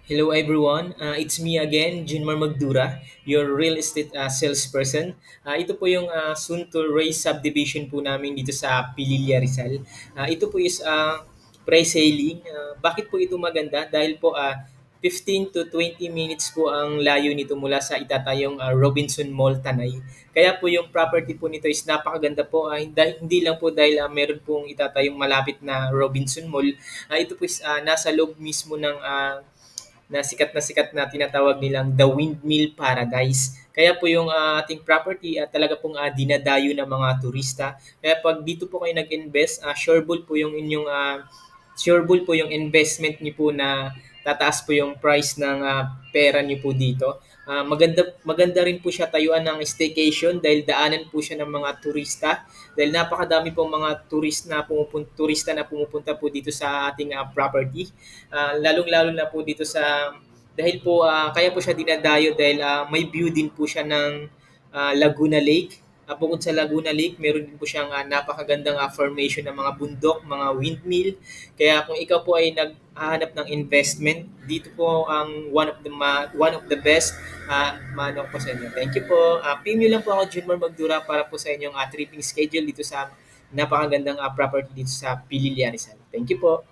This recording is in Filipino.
Hello everyone, it's me again, Junmar Magdura, your real estate salesperson. Ito po yung soon to raise subdivision po namin dito sa Pililla Rizal. Ito po is pre-selling. Bakit po ito maganda? Dahil po 15 to 20 minutes po ang layo nito mula sa itatayong Robinson Mall, Tanay. Kaya po yung property po nito is napakaganda po. Hindi lang po dahil meron pong itatayong malapit na Robinson Mall. Ito po is nasa loob mismo ng na sikat na tinatawag nilang The Windmill Paradise. Kaya po yung ating property at talaga pong dinadayo ng mga turista. Kaya pag dito po kayo nag-invest, sureable po yung investment niyo po na tataas po yung price ng pera niyo po dito. Maganda maganda rin po siya tayuan ng staycation dahil daanan po siya ng mga turista dahil napakadami pong mga turista na pumupunta po dito sa ating property. Lalong-lalo na po dito sa dahil po kaya po siya dinadayo dahil may view din po siya ng Laguna Lake. Bukod sa Laguna Lake, meron din po siyang napakagandang formation ng mga bundok, mga windmill. Kaya kung ikaw po ay naghahanap ng investment, dito po ang one of the best mano po sa inyo. Thank you po. PM nyo lang po ako, Junmar Magdura, para po sa inyong tripping schedule dito sa napakagandang property dito sa Pililla Rizal. Thank you po.